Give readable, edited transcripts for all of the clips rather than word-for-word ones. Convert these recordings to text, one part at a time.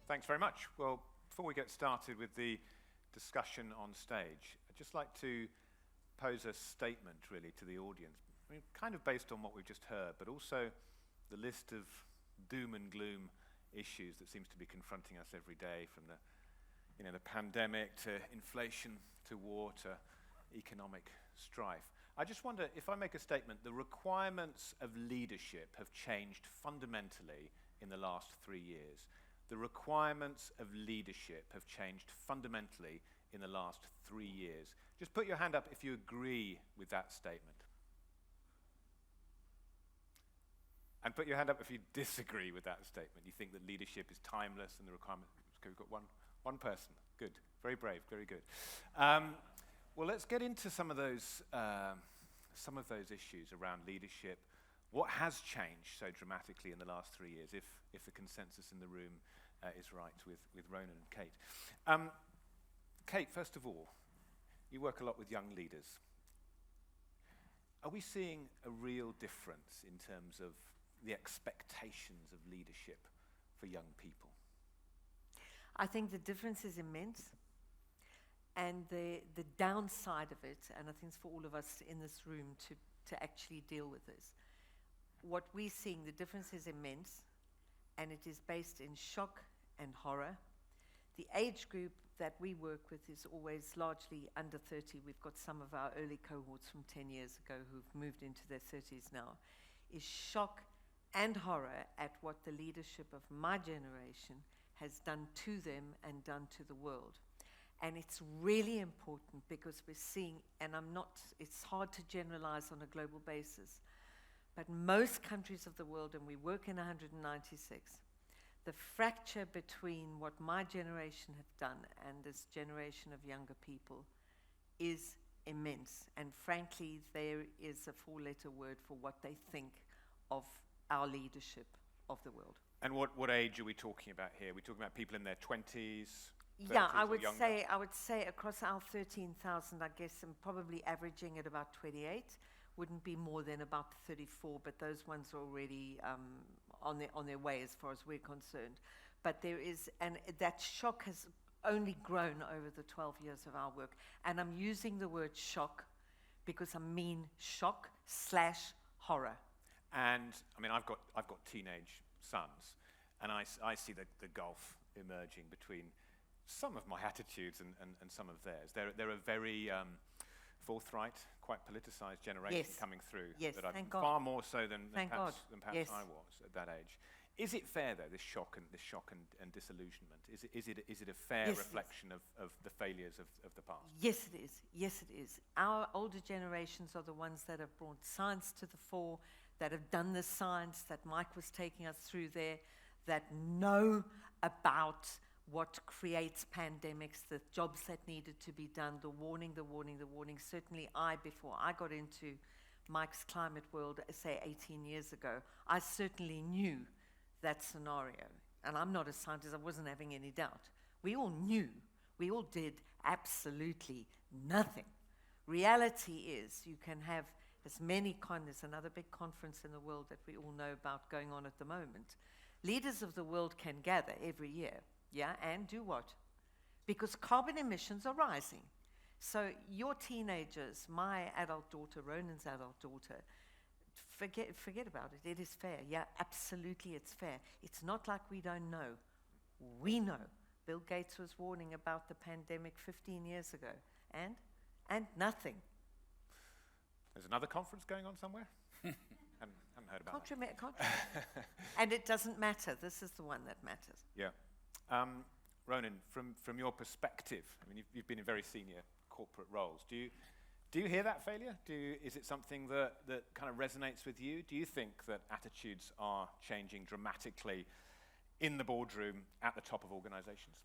Thanks very much. Well, before we get started with the discussion on stage, I'd just like to pose a statement, really, to the audience. I mean, kind of based on what we've just heard, but also the list of doom and gloom issues that seems to be confronting us every day, from the pandemic to inflation to war to economic strife. I just wonder, if I make a statement, the requirements of leadership have changed fundamentally in the last 3 years. The requirements of leadership have changed fundamentally in the last 3 years. Just put your hand up if you agree with that statement. And put your hand up if you disagree with that statement. You think that leadership is timeless and the requirement. Okay, we've got one person. Good. Very brave. Very good. Well, let's get into some of those issues around leadership. What has changed so dramatically in the last 3 years, if the consensus in the room is right with Ronan and Kate? Kate, first of all, you work a lot with young leaders. Are we seeing a real difference in terms of the expectations of leadership for young people? I think the difference is immense. And the downside of it, and I think it's for all of us in this room to actually deal with this, what we're seeing, the difference is immense, and it is based in shock and horror. The age group that we work with is always largely under 30. We've got some of our early cohorts from 10 years ago who've moved into their 30s now, is shock and horror at what the leadership of my generation has done to them and done to the world. And it's really important because we're seeing, and it's hard to generalize on a global basis, but most countries of the world, and we work in 196, the fracture between what my generation have done and this generation of younger people is immense. And frankly, there is a four-letter word for what they think of our leadership of the world. And what age are we talking about here? We're talking about people in their 20s? Yeah, I would say across our 13,000, I guess, and probably averaging at about 28, wouldn't be more than about 34, but those ones are already on their way as far as we're concerned. But there is, and that shock has only grown over the 12 years of our work. And I'm using the word shock because I mean shock/horror. And I mean, I've got teenage sons, and I see the gulf emerging between some of my attitudes and some of theirs. They're a very forthright, quite politicized generation coming through. Yes, that thank far God. more so than perhaps Yes. I was at that age. Is it fair though, this shock and disillusionment? Is it a fair reflection of the failures of the past? Yes, it is. Yes, it is. Our older generations are the ones that have brought science to the fore, that have done the science that Mike was taking us through there, that know about what creates pandemics, the jobs that needed to be done, the warning. Certainly before I got into Mike's climate world, say 18 years ago, I certainly knew that scenario. And I'm not a scientist, I wasn't having any doubt. We all knew, we all did absolutely nothing. Reality is you can have as many there's another big conference in the world that we all know about going on at the moment. Leaders of the world can gather every year. Yeah, and do what? Because carbon emissions are rising. So your teenagers, my adult daughter, Ronan's adult daughter, forget about it. It is fair. Yeah, absolutely it's fair. It's not like we don't know. We know. Bill Gates was warning about the pandemic 15 years ago. And nothing. There's another conference going on somewhere? haven't heard about it. And it doesn't matter. This is the one that matters. Yeah. Ronan, from your perspective, I mean, you've been in very senior corporate roles. Do you hear that failure? Is it something that kind of resonates with you? Do you think that attitudes are changing dramatically in the boardroom at the top of organizations?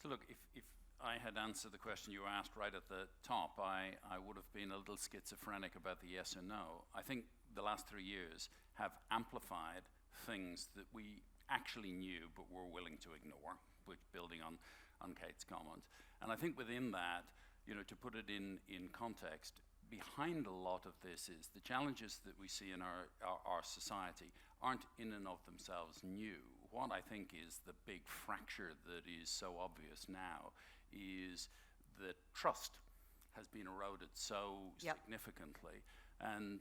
So look, if I had answered the question you asked right at the top, I would have been a little schizophrenic about the yes or no. I think the last 3 years have amplified things that we actually knew but were willing to ignore, which building on Kate's comment. And I think within that, to put it in context, behind a lot of this is the challenges that we see in our society aren't in and of themselves new. what I think is the big fracture that is so obvious now is that trust has been eroded so significantly. And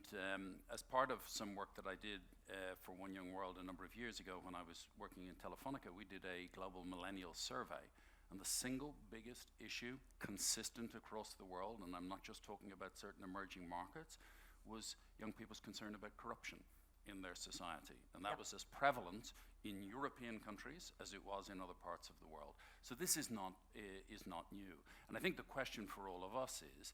as part of some work that I did for One Young World a number of years ago when I was working in Telefonica, we did a global millennial survey. And the single biggest issue consistent across the world, and I'm not just talking about certain emerging markets, was young people's concern about corruption in their society. And that was as prevalent in European countries as it was in other parts of the world. So this is not new. And I think the question for all of us is,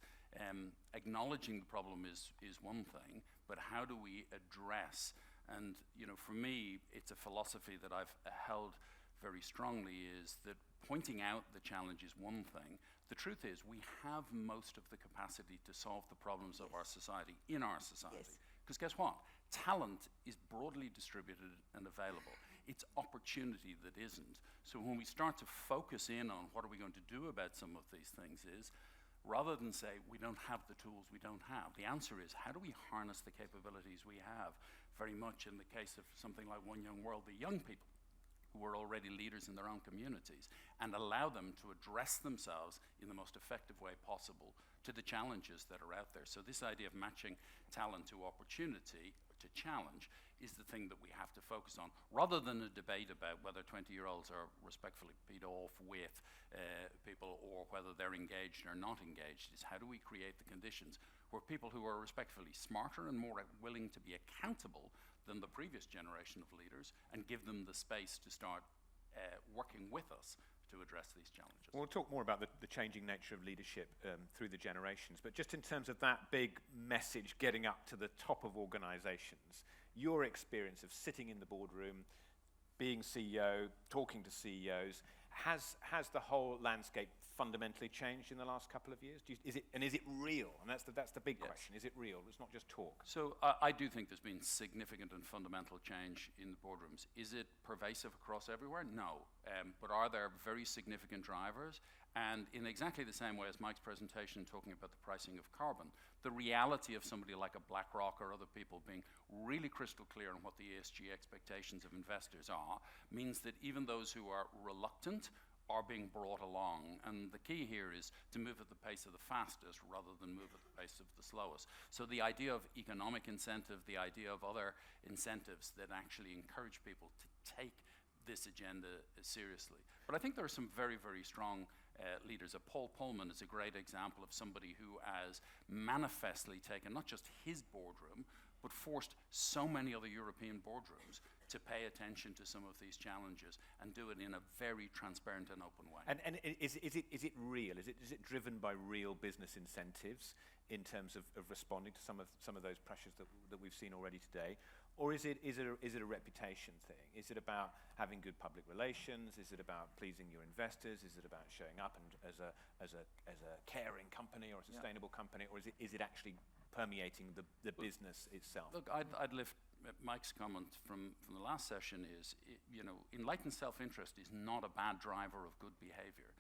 acknowledging the problem is one thing, but how do we address? And for me, it's a philosophy that I've held very strongly, is that pointing out the challenge is one thing. The truth is we have most of the capacity to solve the problems of our society in our society. Because guess what? Talent is broadly distributed and available. It's opportunity that isn't. So when we start to focus in on what are we going to do about some of these things is, rather than say we don't have the tools we don't have, the answer is how do we harness the capabilities we have? Very much in the case of something like One Young World, the young people who are already leaders in their own communities, and allow them to address themselves in the most effective way possible to the challenges that are out there. So this idea of matching talent to opportunity, to challenge, is the thing that we have to focus on, rather than a debate about whether 20-year-olds are respectfully paid off with people or whether they're engaged or not engaged. Is how do we create the conditions where people who are respectfully smarter and more willing to be accountable than the previous generation of leaders, and give them the space to start working with us to address these challenges. We'll talk more about the changing nature of leadership through the generations, but just in terms of that big message getting up to the top of organizations, your experience of sitting in the boardroom, being CEO, talking to CEOs, has the whole landscape fundamentally changed in the last couple of years? Is it real? And that's the big question. Is it real? It's not just talk. So I do think there's been significant and fundamental change in the boardrooms. Is it pervasive across everywhere? No. But are there very significant drivers? And in exactly the same way as Mike's presentation talking about the pricing of carbon, the reality of somebody like a BlackRock or other people being really crystal clear on what the ESG expectations of investors are means that even those who are reluctant are being brought along. And the key here is to move at the pace of the fastest rather than move at the pace of the slowest. So the idea of economic incentive, the idea of other incentives that actually encourage people to take this agenda seriously. But I think there are some very, very strong leaders. Paul Pullman is a great example of somebody who has manifestly taken not just his boardroom, but forced so many other European boardrooms to pay attention to some of these challenges and do it in a very transparent and open way. And is it real? Is it driven by real business incentives in terms of responding to some of those pressures that we've seen already today? Or is it a reputation thing? Is it about having good public relations? Is it about pleasing your investors? Is it about showing up and as a caring company or a sustainable company? Or is it actually permeating the business itself? Look, I'd lift Mike's comment from the last session is, enlightened self-interest is not a bad driver of good behavior.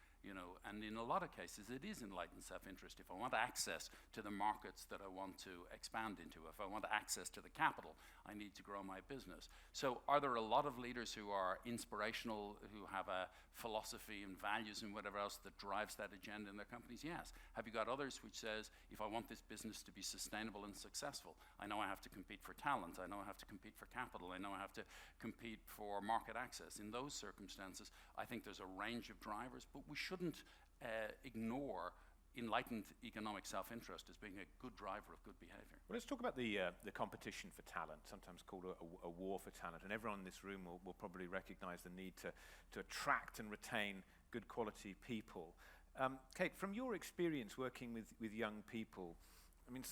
And in a lot of cases, it is enlightened self-interest. If I want access to the markets that I want to expand into, if I want access to the capital, I need to grow my business. So are there a lot of leaders who are inspirational, who have a philosophy and values and whatever else that drives that agenda in their companies? Yes. Have you got others which says, if I want this business to be sustainable and successful, I know I have to compete for talent, I know I have to compete for capital, I know I have to compete for market access. In those circumstances, I think there's a range of drivers, but we shouldn't ignore enlightened economic self-interest as being a good driver of good behavior. Well, let's talk about the competition for talent, sometimes called a war for talent. And everyone in this room will probably recognize the need to attract and retain good quality people. Kate, from your experience working with young people, I mean,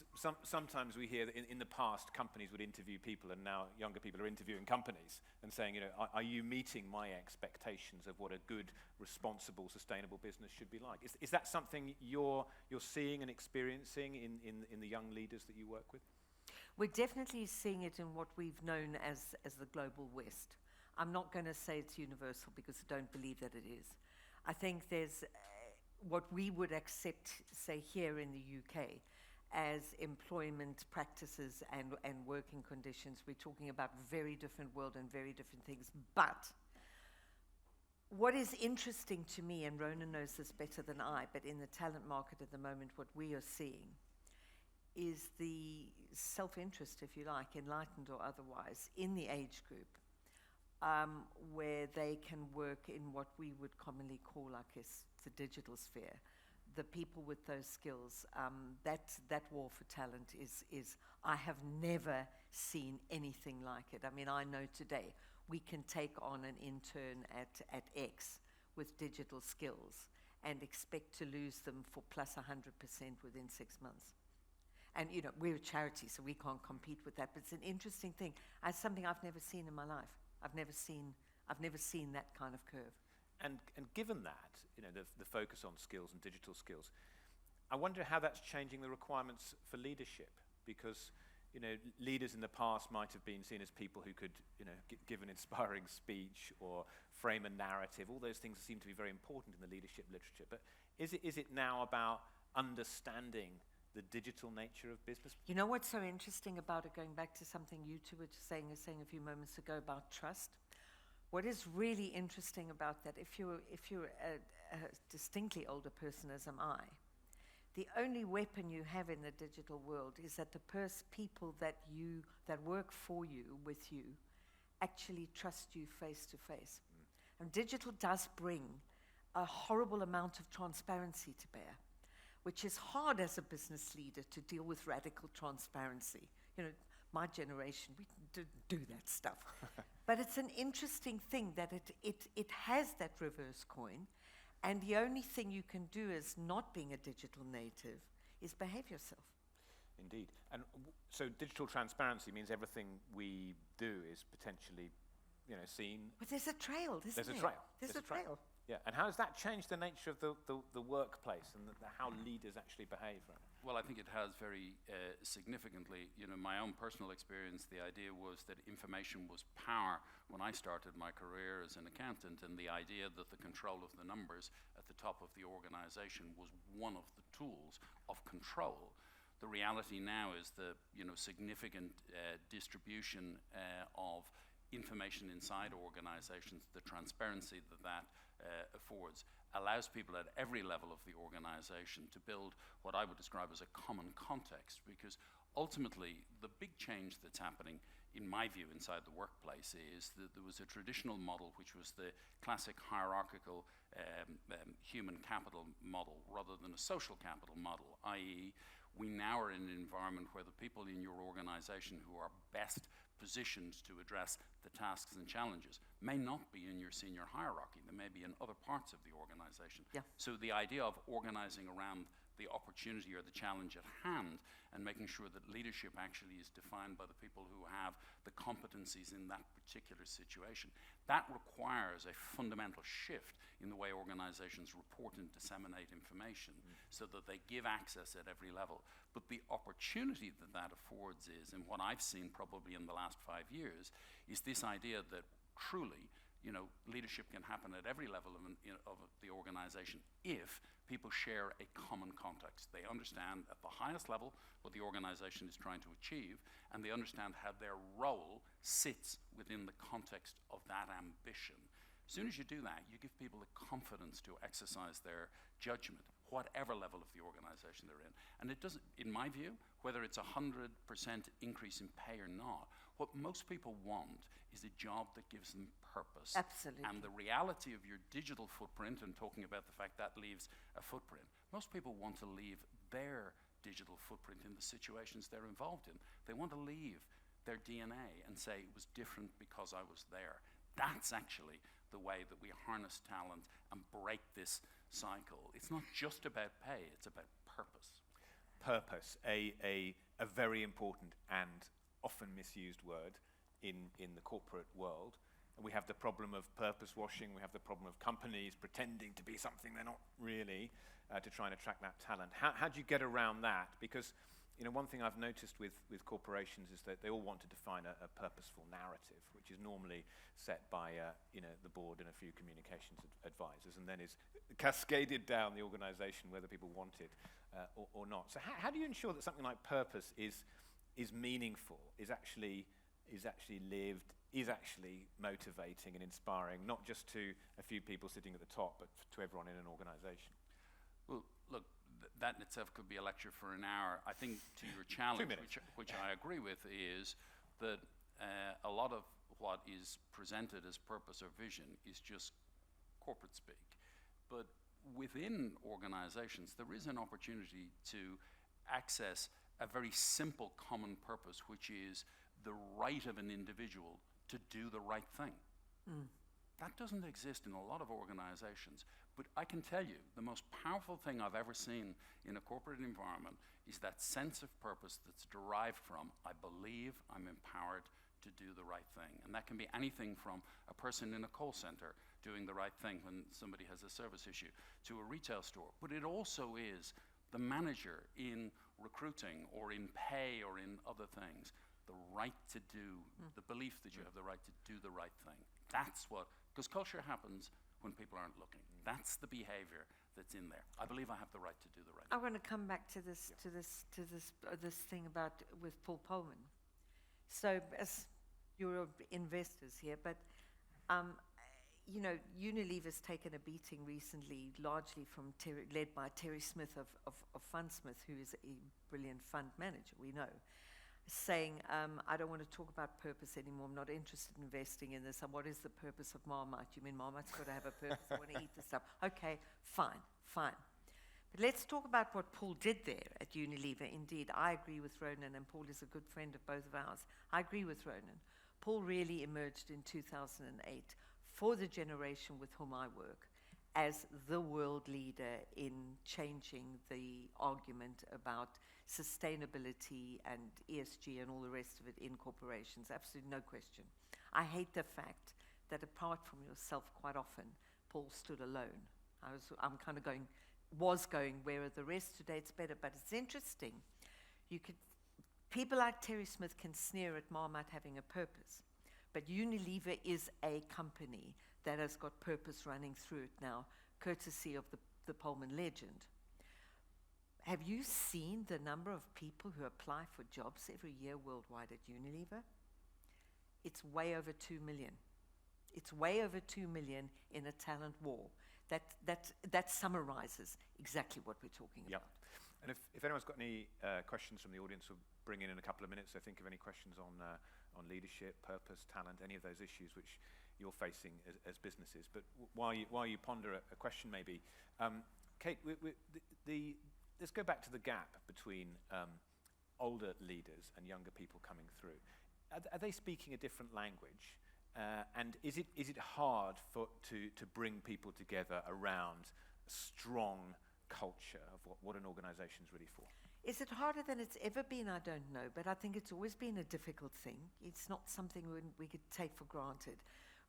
sometimes we hear that in the past companies would interview people, and now younger people are interviewing companies and saying, are you meeting my expectations of what a good, responsible, sustainable business should be like? Is that something you're seeing and experiencing in the young leaders that you work with? We're definitely seeing it in what we've known as the Global West. I'm not going to say it's universal because I don't believe that it is. I think there's what we would accept, say, here in the UK, as employment practices and working conditions. We're talking about very different world and very different things. But What is interesting to me, and Ronan knows this better than I, but in the talent market at the moment, what we are seeing is the self-interest, if you like, enlightened or otherwise, in the age group, where they can work in what we would commonly call, I guess, the digital sphere. The people with those skills, that war for talent is I have never seen anything like it. I mean, I know today we can take on an intern at X with digital skills and expect to lose them for plus 100% within 6 months. And, you know, we're a charity, so we can't compete with that. But it's an interesting thing. It's something I've never seen in my life. I've never seen that kind of curve. And given that, you know, the focus on skills and digital skills, I wonder how that's changing the requirements for leadership, because, you know, leaders in the past might have been seen as people who could, you know, give an inspiring speech or frame a narrative. All those things seem to be very important in the leadership literature. But is it now about understanding the digital nature of business? You know what's so interesting about it, going back to something you two were just saying a few moments ago about trust? What is really interesting about that, if you're a distinctly older person as am I, the only weapon you have in the digital world is that the people that work for you, with you, actually trust you face to face. And digital does bring a horrible amount of transparency to bear, which is hard as a business leader to deal with radical transparency. You know, my generation, we didn't do that stuff. But it's an interesting thing that it has that reverse coin, and the only thing you can do as not being a digital native is behave yourself. Indeed. And so digital transparency means everything we do is potentially, you know, seen. But there's a trail, isn't There's there? a trail. There's a trail. Yeah. And how does that change the nature of the workplace and how leaders actually behave? Right? Well, I think it has very significantly. You know, my own personal experience, the idea was that information was power when I started my career as an accountant, and the idea that the control of the numbers at the top of the organization was one of the tools of control. The reality now is the, you know, significant distribution of information inside organizations, the transparency that affords, allows people at every level of the organization to build what I would describe as a common context, because ultimately the big change that's happening, in my view, inside the workplace is that there was a traditional model, which was the classic hierarchical human capital model rather than a social capital model, i.e. we now are in an environment where the people in your organization who are best positioned to address the tasks and challenges may not be in your senior hierarchy. They may be in other parts of the organization. Yeah. So the idea of organizing around the opportunity or the challenge at hand and making sure that leadership actually is defined by the people who have the competencies in that particular situation, that requires a fundamental shift in the way organizations report and disseminate information so that they give access at every level. But the opportunity that affords is, and what I've seen probably in the last 5 years, is this idea that truly, you know, leadership can happen at every level of the organization if people share a common context. They understand at the highest level what the organization is trying to achieve, and they understand how their role sits within the context of that ambition. As soon as you do that, you give people the confidence to exercise their judgment, whatever level of the organization they're in. And it doesn't, in my view, whether it's 100% increase in pay or not, what most people want is a job that gives them purpose. Absolutely. And the reality of your digital footprint, and talking about the fact that leaves a footprint, most people want to leave their digital footprint in the situations they're involved in. They want to leave their DNA and say it was different because I was there. That's actually the way that we harness talent and break this cycle. It's not just about pay, it's about purpose. Purpose, a very important and often misused word in the corporate world. And we have the problem of purpose washing, we have the problem of companies pretending to be something they're not really to try and attract that talent. How do you get around that? Because, you know, one thing I've noticed with corporations is that they all want to define a purposeful narrative, which is normally set by you know, the board and a few communications advisors, and then is cascaded down the organization whether people want it or not. So how do you ensure that something like purpose is meaningful, is actually is actually lived, is actually motivating and inspiring, not just to a few people sitting at the top, but to everyone in an organization? Well, look, that in itself could be a lecture for an hour. I think to your challenge, which I agree with, is that a lot of what is presented as purpose or vision is just corporate speak. But within organizations, there is an opportunity to access a very simple common purpose, which is the right of an individual to do the right thing. That doesn't exist in a lot of organizations. But I can tell you, the most powerful thing I've ever seen in a corporate environment is that sense of purpose that's derived from, I believe I'm empowered to do the right thing. And that can be anything from a person in a call center doing the right thing when somebody has a service issue, to a retail store. But it also is the manager in recruiting or in pay or in other things, the right to do, the belief that you have the right to do the right thing. That's what, because culture happens when people aren't looking. That's the behavior that's in there. I believe I have the right to do the right I thing. want to come back to this thing about with Paul Pullman. So, as you're investors here, but you know, Unilever's taken a beating recently, largely from led by Terry Smith of Fundsmith, who is a brilliant fund manager, we know, saying, I don't want to talk about purpose anymore. I'm not interested in investing in this. And what is the purpose of Marmite? You mean Marmite's got to have a purpose? I want to eat this stuff. Okay, fine. But let's talk about what Paul did there at Unilever. Indeed, I agree with Ronan, and Paul is a good friend of both of ours. I agree with Ronan. Paul really emerged in 2008 for the generation with whom I work as the world leader in changing the argument about sustainability and ESG and all the rest of it in corporations. Absolutely no question. I hate the fact that apart from yourself, quite often, Paul stood alone. I'm kind of going, where are the rest? Today it's better, but it's interesting. People like Terry Smith can sneer at Marmite having a purpose, but Unilever is a company that has got purpose running through it now, courtesy of the Pullman legend. Have you seen the number of people who apply for jobs every year worldwide at Unilever? It's way over 2 million. It's way over 2 million in a talent war. That summarizes exactly what we're talking about. And if anyone's got any questions from the audience, we'll bring in a couple of minutes. So think of any questions on leadership, purpose, talent, any of those issues which you're facing as businesses. But while you ponder a question maybe, Kate, let's go back to the gap between older leaders and younger people coming through. Are they speaking a different language? And is it hard to bring people together around a strong culture of what an organization is really for? Is it harder than it's ever been? I don't know, but I think it's always been a difficult thing. It's not something we could take for granted.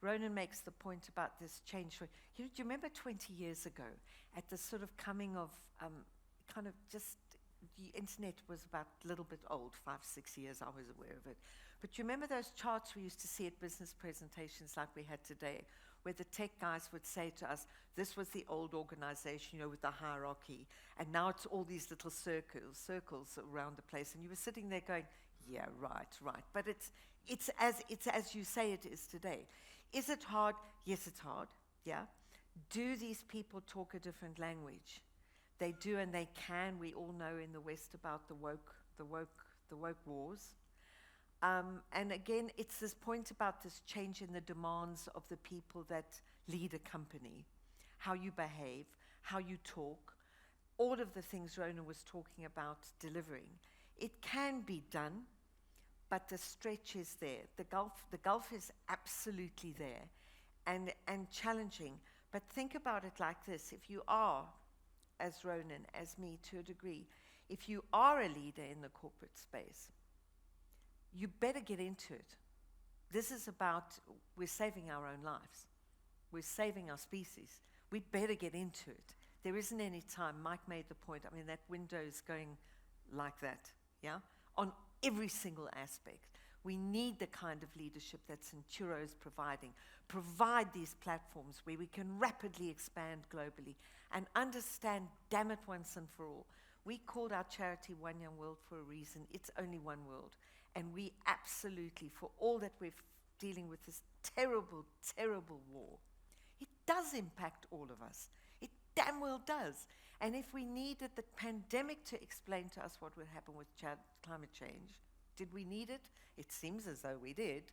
Ronan makes the point about this change. Do you remember 20 years ago, at the sort of coming of kind of just, the internet was about a little bit old, 5-6 years, I was aware of it. But you remember those charts we used to see at business presentations like we had today, where the tech guys would say to us, this was the old organization, with the hierarchy, and now it's all these little circles around the place, and you were sitting there going, yeah, right. But it's as you say it is today. Is it hard? Yes, it's hard, yeah. Do these people talk a different language? They do, and they can. We all know in the West about the woke wars. And again, it's this point about this change in the demands of the people that lead a company, how you behave, how you talk, all of the things Ronan was talking about delivering. It can be done, but the stretch is there. The gulf is absolutely there and challenging. But think about it like this. If you are, as Ronan, as me to a degree, if you are a leader in the corporate space, you better get into it. This is about, we're saving our own lives. We're saving our species. We better get into it. There isn't any time. Mike made the point. I mean, that window is going like that, yeah? On every single aspect. We need the kind of leadership that Centuro is providing. Provide these platforms where we can rapidly expand globally and understand, damn it, once and for all. We called our charity One Young World for a reason. It's only one world. And we absolutely, for all that we're dealing with this terrible, terrible war, it does impact all of us. It damn well does. And if we needed the pandemic to explain to us what would happen with climate change, did we need it? It seems as though we did.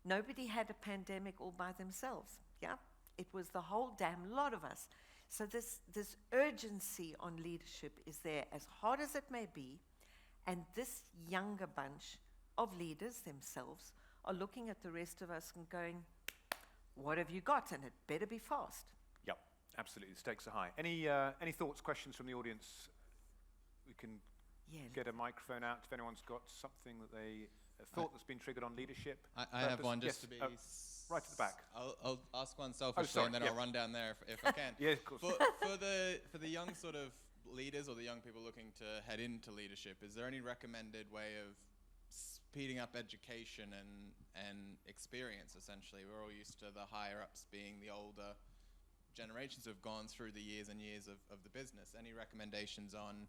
Nobody had a pandemic all by themselves, yeah? It was the whole damn lot of us. So this urgency on leadership is there, as hard as it may be, and this younger bunch of leaders themselves are looking at the rest of us and going, what have you got? And it better be fast. Yep, absolutely. The stakes are high. Any thoughts, questions from the audience? We can get a microphone out if anyone's got something that they thought that's been triggered on leadership. I have one just to be... right at the back. I'll ask one selfishly and then I'll run down there if I can. Yeah, of course. For the young sort of leaders or the young people looking to head into leadership, is there any recommended way of speeding up education and experience, essentially? We're all used to the higher-ups being the older generations who have gone through the years and years of the business. Any recommendations on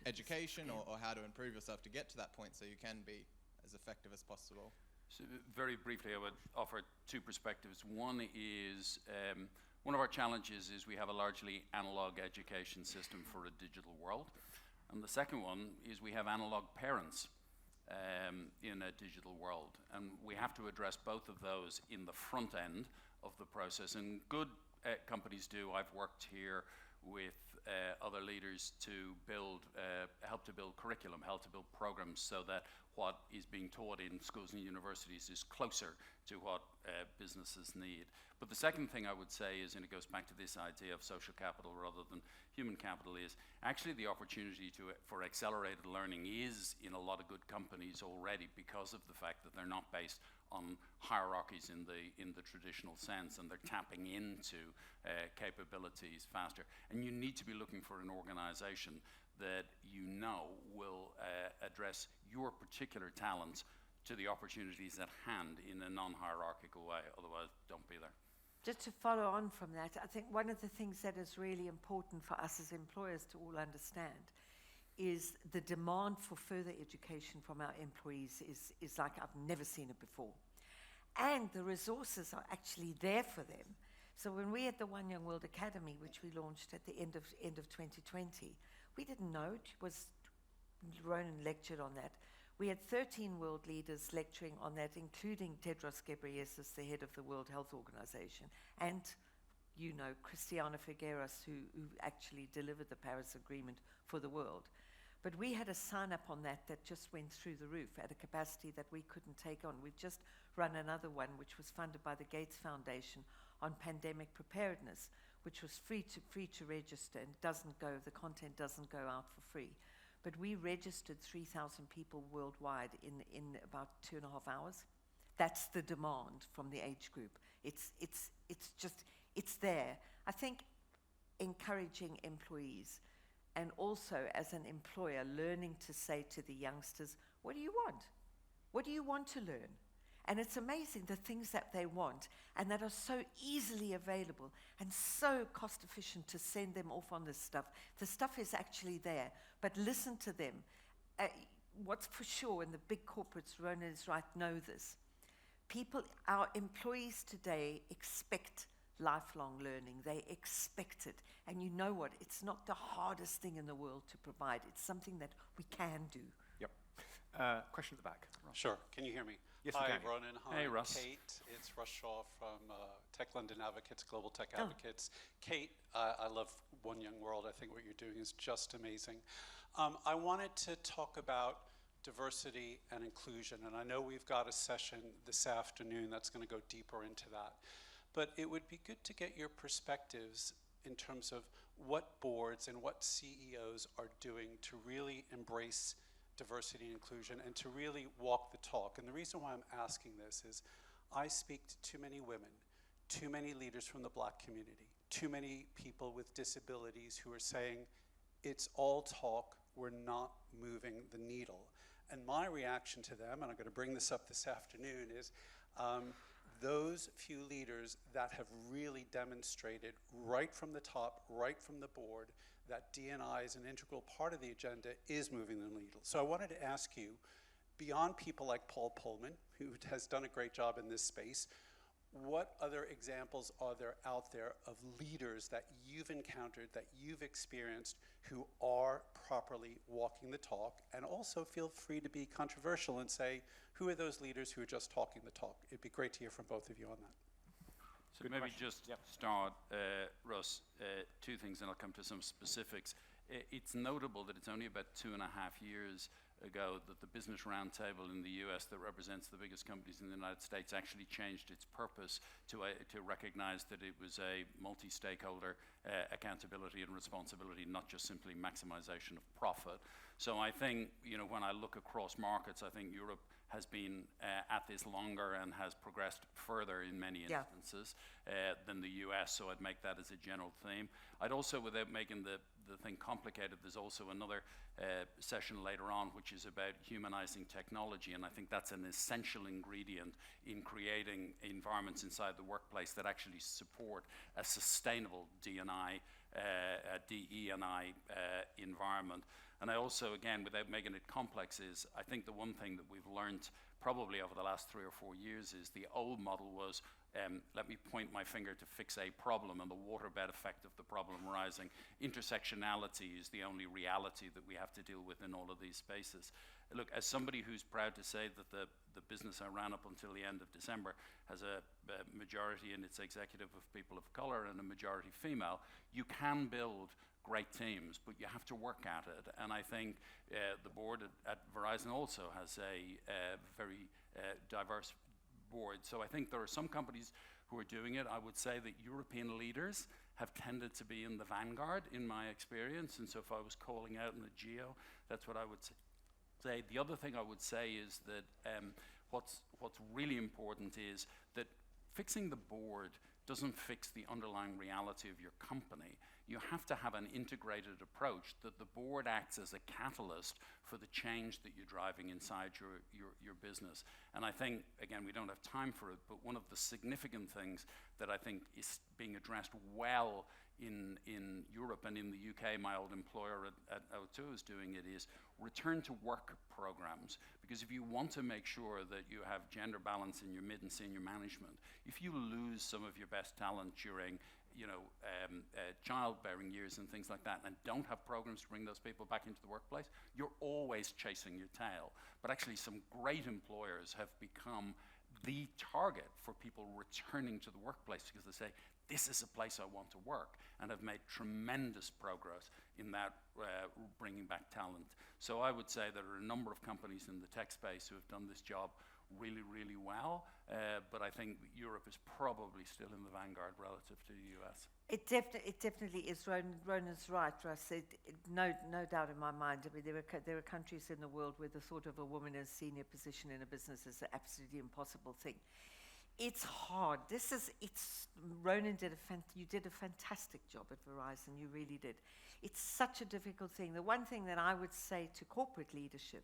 education or how to improve yourself to get to that point so you can be as effective as possible? So very briefly, I would offer two perspectives. One is, one of our challenges is we have a largely analog education system for a digital world. And the second one is we have analog parents in a digital world. And we have to address both of those in the front end of the process. And good companies do. I've worked here with other leaders to help to build curriculum, help to build programs so that what is being taught in schools and universities is closer to what businesses need. But the second thing I would say is, and it goes back to this idea of social capital rather than human capital, is actually the opportunity for accelerated learning is in a lot of good companies already because of the fact that they're not based on hierarchies in the traditional sense, and they're tapping into capabilities faster. And you need to be looking for an organization that you know will address your particular talents to the opportunities at hand in a non-hierarchical way. Otherwise, don't be there. Just to follow on from that, I think one of the things that is really important for us as employers to all understand is the demand for further education from our employees is like I've never seen it before. And the resources are actually there for them. So when we had the One Young World Academy, which we launched at the end of 2020, we didn't know it. Was Ronan lectured on that. We had 13 world leaders lecturing on that, including Tedros Ghebreyesus, the head of the World Health Organization, and Christiana Figueres, who actually delivered the Paris Agreement for the world. But we had a sign-up on that just went through the roof at a capacity that we couldn't take on. We've just run another one, which was funded by the Gates Foundation on pandemic preparedness, which was free to register and the content doesn't go out for free. But we registered 3,000 people worldwide in about 2.5 hours. That's the demand from the age group. It's there. I think encouraging employees and also as an employer learning to say to the youngsters, what do you want? What do you want to learn? And it's amazing the things that they want and that are so easily available and so cost efficient to send them off on this stuff. The stuff is actually there, but listen to them. What's for sure, and the big corporates, Ronan is right, know this. Our employees today expect lifelong learning. They expect it. And you know what? It's not the hardest thing in the world to provide. It's something that we can do. Yep. Question at the back. Ross. Sure. Can you hear me? Yes, Hi, we can. Ronan. Hi, Hey, Russ. Kate. It's Russ Shaw from Tech London Advocates, Global Tech Advocates. Kate, I love One Young World. I think what you're doing is just amazing. I wanted to talk about diversity and inclusion, and I know we've got a session this afternoon that's going to go deeper into that. But it would be good to get your perspectives in terms of what boards and what CEOs are doing to really embrace diversity and inclusion and to really walk the talk. And the reason why I'm asking this is I speak to too many women, too many leaders from the Black community, too many people with disabilities who are saying, it's all talk, we're not moving the needle. And my reaction to them, and I'm going to bring this up this afternoon, is those few leaders that have really demonstrated right from the top, right from the board, that D&I is an integral part of the agenda is moving the needle. So I wanted to ask you, beyond people like Paul Pullman, who has done a great job in this space, what other examples are there out there of leaders that you've encountered, that you've experienced, who are properly walking the talk? And also feel free to be controversial and say, who are those leaders who are just talking the talk? It'd be great to hear from both of you on that. So Good maybe question. just Yep. start, Russ, two things, and I'll come to some specifics. It's notable that it's only about 2.5 years ago that the Business Roundtable in the US that represents the biggest companies in the United States actually changed its purpose to recognize that it was a multi-stakeholder accountability and responsibility, not just simply maximization of profit. So I think, when I look across markets, I think Europe has been at this longer and has progressed further in many instances than the US, so I'd make that as a general theme. I'd also, without making the thing complicated, there's also another session later on which is about humanizing technology, and I think that's an essential ingredient in creating environments inside the workplace that actually support a sustainable DE&I environment. And I also, again, without making it complex, I think the one thing that we've learned probably over the last 3 or 4 years is the old model was, let me point my finger to fix a problem and the waterbed effect of the problem rising. Intersectionality is the only reality that we have to deal with in all of these spaces. Look, as somebody who's proud to say that the business I ran up until the end of December has a majority in its executive of people of color and a majority female, you can build great teams, but you have to work at it. And I think the board at Verizon also has a very diverse board. So I think there are some companies who are doing it. I would say that European leaders have tended to be in the vanguard, in my experience. And so if I was calling out in the geo, that's what I would say. The other thing I would say is that what's really important is that fixing the board doesn't fix the underlying reality of your company. You have to have an integrated approach that the board acts as a catalyst for the change that you're driving inside your business. And I think, again, we don't have time for it, but one of the significant things that I think is being addressed well in Europe and in the UK, my old employer at O2 is doing it, is return to work programs. Because if you want to make sure that you have gender balance in your mid and senior management, if you lose some of your best talent during childbearing years and things like that, and don't have programs to bring those people back into the workplace, you're always chasing your tail. But actually some great employers have become the target for people returning to the workplace because they say, this is a place I want to work, and have made tremendous progress in that bringing back talent. So I would say there are a number of companies in the tech space who have done this job really, really well, but I think Europe is probably still in the vanguard relative to the US. It definitely is. Ronan's right, Russ. No doubt in my mind. I mean, there are countries in the world where the thought of a woman in a senior position in a business is an absolutely impossible thing. It's hard. Ronan you did a fantastic job at Verizon. You really did. It's such a difficult thing. The one thing that I would say to corporate leadership,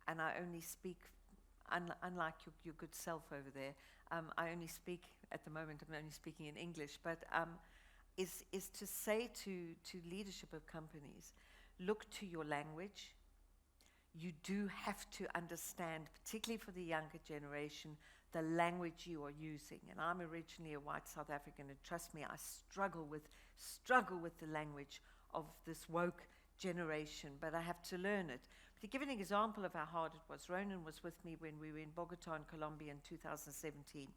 and I only speak, unlike your good self over there, I only speak, at the moment, I'm only speaking in English, but is to say to leadership of companies, look to your language. You do have to understand, particularly for the younger generation, the language you are using. And I'm originally a white South African, and trust me, I struggle with the language of this woke generation, but I have to learn it. But to give an example of how hard it was, Ronan was with me when we were in Bogota in Colombia in 2017.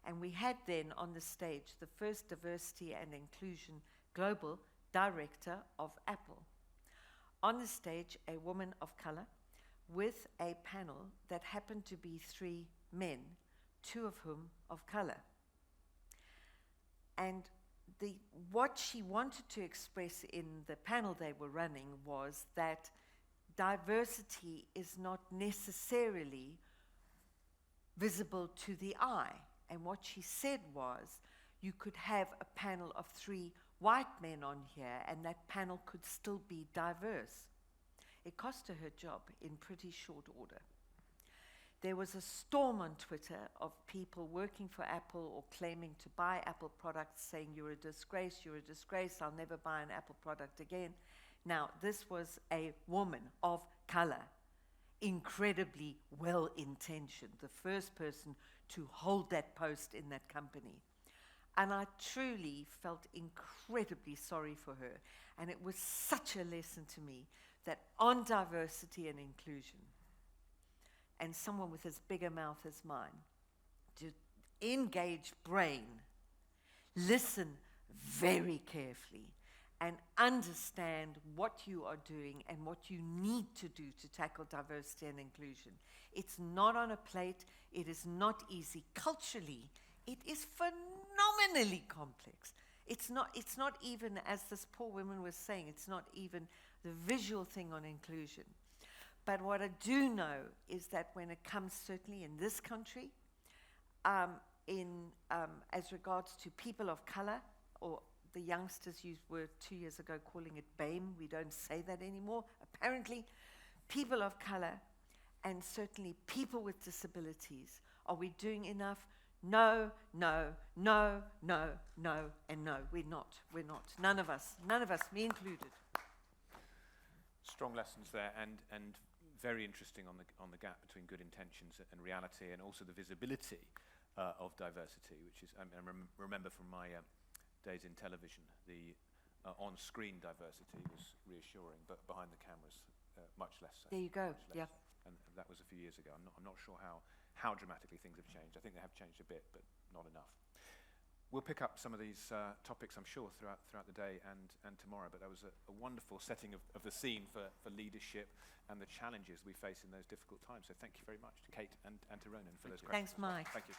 And we had then on the stage the first diversity and inclusion global director of Apple. On the stage, a woman of color with a panel that happened to be 3 men, 2 of whom of color. And what she wanted to express in the panel they were running was that diversity is not necessarily visible to the eye. And what she said was, you could have a panel of 3 white men on here, and that panel could still be diverse. It cost her job in pretty short order. There was a storm on Twitter of people working for Apple or claiming to buy Apple products, saying, you're a disgrace, I'll never buy an Apple product again. Now, this was a woman of color incredibly well-intentioned, the first person to hold that post in that company. And I truly felt incredibly sorry for her. And it was such a lesson to me that on diversity and inclusion, and someone with as big a mouth as mine, to engage brain, listen very carefully, and understand what you are doing and what you need to do to tackle diversity and inclusion. It's not on a plate. It is not easy. Culturally, it is phenomenally complex. It's not even, as this poor woman was saying, it's not even the visual thing on inclusion. But what I do know is that when it comes, certainly in this country, as regards to people of color, or the youngsters were 2 years ago calling it BAME, we don't say that anymore. Apparently, people of color, and certainly people with disabilities, are we doing enough? No, no, no, no, no, and no. We're not. None of us, me included. Strong lessons there, and very interesting on the gap between good intentions and reality, and also the visibility of diversity, which is, I remember from my days in television, the on-screen diversity was reassuring, but behind the cameras, much less so. There you go. Yeah. And that was a few years ago. I'm not sure how dramatically things have changed. I think they have changed a bit, but not enough. We'll pick up some of these topics, I'm sure, throughout the day and tomorrow, but that was a wonderful setting of the scene for leadership and the challenges we face in those difficult times. So thank you very much to Kate and to Ronan for those questions. Thanks, Mike. Thank you.